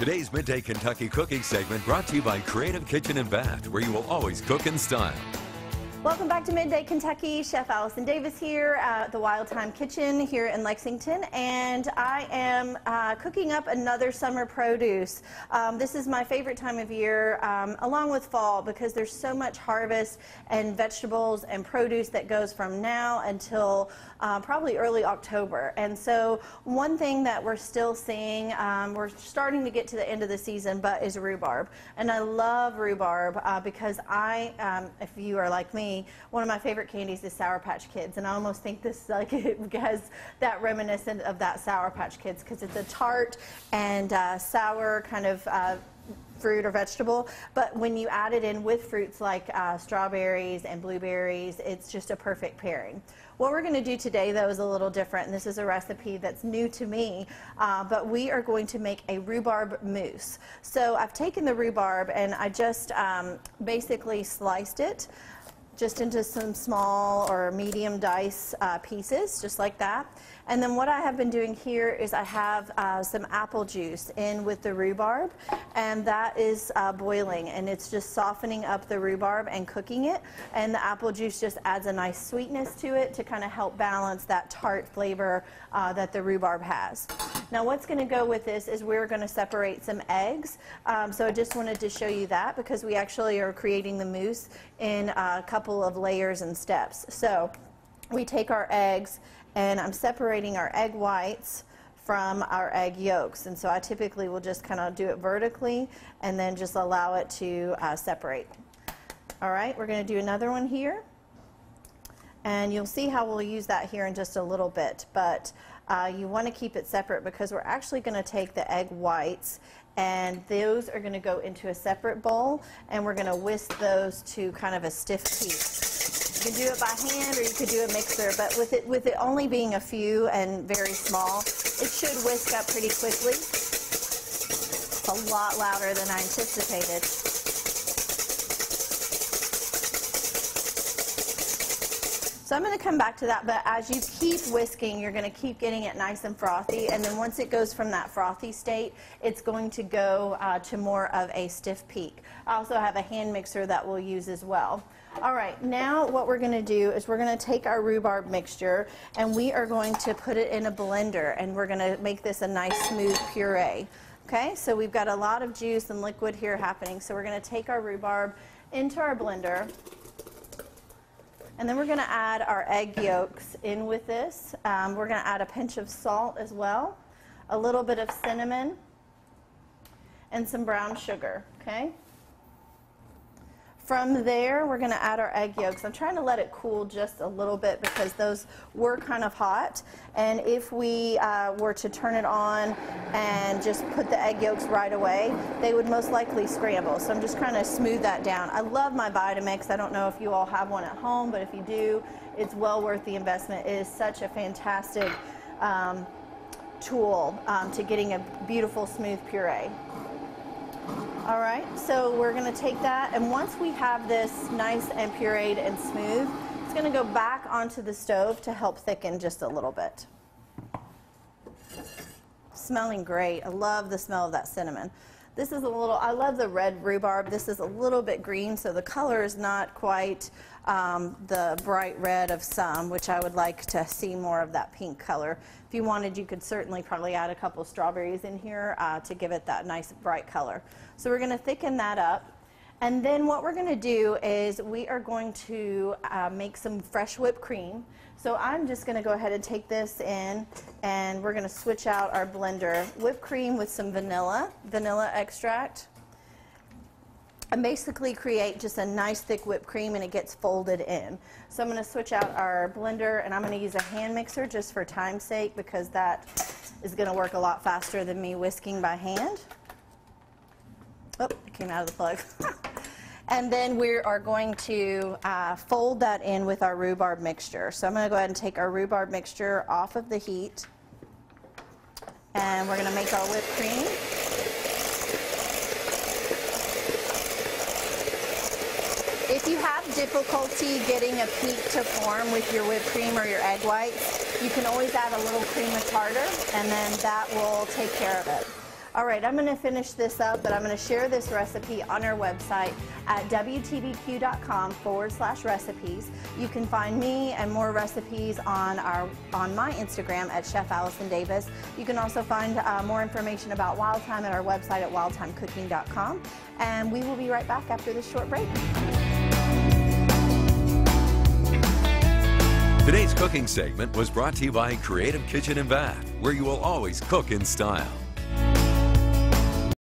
Today's Midday Kentucky Cooking segment brought to you by Creative Kitchen and Bath, where you will always cook in style. Welcome back to Midday Kentucky. Chef Allison Davis here at the Wild Time Kitchen here in Lexington, and I am cooking up another summer produce. This is my favorite time of year, along with fall, because there's so much harvest and vegetables and produce that goes from now until probably early October. And so one thing that we're still seeing, we're starting to get to the end of the season, but is rhubarb. And I love rhubarb because if you are like me, one of my favorite candies is Sour Patch Kids, and I almost think this like it has that reminiscent of that Sour Patch Kids because it's a tart and sour kind of fruit or vegetable, but when you add it in with fruits like strawberries and blueberries, it's just a perfect pairing. What we're going to do today, though, is a little different, and this is a recipe that's new to me, but we are going to make a rhubarb mousse. So I've taken the rhubarb and I just basically sliced it just into some small or medium dice pieces, just like that. And then what I have been doing here is I have some apple juice in with the rhubarb, and that is boiling, and it's just softening up the rhubarb and cooking it, and the apple juice just adds a nice sweetness to it to kind of help balance that tart flavor that the rhubarb has. Now what's going to go with this is we're going to separate some eggs, so I just wanted to show you that because we actually are creating the mousse in a couple of layers and steps. So we take our eggs, and I'm separating our egg whites from our egg yolks, and so I typically will just kind of do it vertically and then just allow it to separate. All right, we're going to do another one here, and you'll see how we'll use that here in just a little bit, but you want to keep it separate because we're actually going to take the egg whites, and those are going to go into a separate bowl, and we're going to whisk those to kind of a stiff peak. You can do it by hand or you could do a mixer, but with it only being a few and very small, it should whisk up pretty quickly. It's a lot louder than I anticipated. So I'm going to come back to that, but as you keep whisking, you're going to keep getting it nice and frothy, and then once it goes from that frothy state, it's going to go to more of a stiff peak. I also have a hand mixer that we'll use as well. All right, now what we're going to do is we're going to take our rhubarb mixture, and we are going to put it in a blender, and we're going to make this a nice smooth puree. Okay, so we've got a lot of juice and liquid here happening, so we're going to take our rhubarb into our blender. And then we're going to add our egg yolks in with this. We're going to add a pinch of salt as well, a little bit of cinnamon, and some brown sugar, okay? From there, we're going to add our egg yolks. I'm trying to let it cool just a little bit because those were kind of hot. And if we were to turn it on and just put the egg yolks right away, they would most likely scramble. So I'm just trying to smooth that down. I love my Vitamix. I don't know if you all have one at home, but if you do, it's well worth the investment. It is such a fantastic tool to getting a beautiful smooth puree. All right, so we're going to take that, and once we have this nice and pureed and smooth, it's going to go back onto the stove to help thicken just a little bit. Smelling great. I love the smell of that cinnamon. This is a little, I love the red rhubarb. This is a little bit green, so the color is not quite the bright red of some, which I would like to see more of that pink color. If you wanted, you could certainly probably add a couple of strawberries in here to give it that nice bright color. So we're going to thicken that up. And then what we're going to do is we are going to make some fresh whipped cream. So I'm just going to go ahead and take this in, and we're going to switch out our blender. Whipped cream with some vanilla extract, and basically create just a nice thick whipped cream, and it gets folded in. So I'm going to switch out our blender, and I'm going to use a hand mixer just for time's sake because that is going to work a lot faster than me whisking by hand. Oh, it came out of the plug. And then we are going to fold that in with our rhubarb mixture. So I'm going to go ahead and take our rhubarb mixture off of the heat, and we're going to make our whipped cream. If you have difficulty getting a peak to form with your whipped cream or your egg whites, you can always add a little cream of tartar, and then that will take care of it. All right, I'm going to finish this up, but I'm going to share this recipe on our website at wtbq.com/recipes. You can find me and more recipes on my Instagram at Chef Allison Davis. You can also find more information about Wild Time at our website at wildtimecooking.com. And we will be right back after this short break. Today's cooking segment was brought to you by Creative Kitchen and Bath, where you will always cook in style.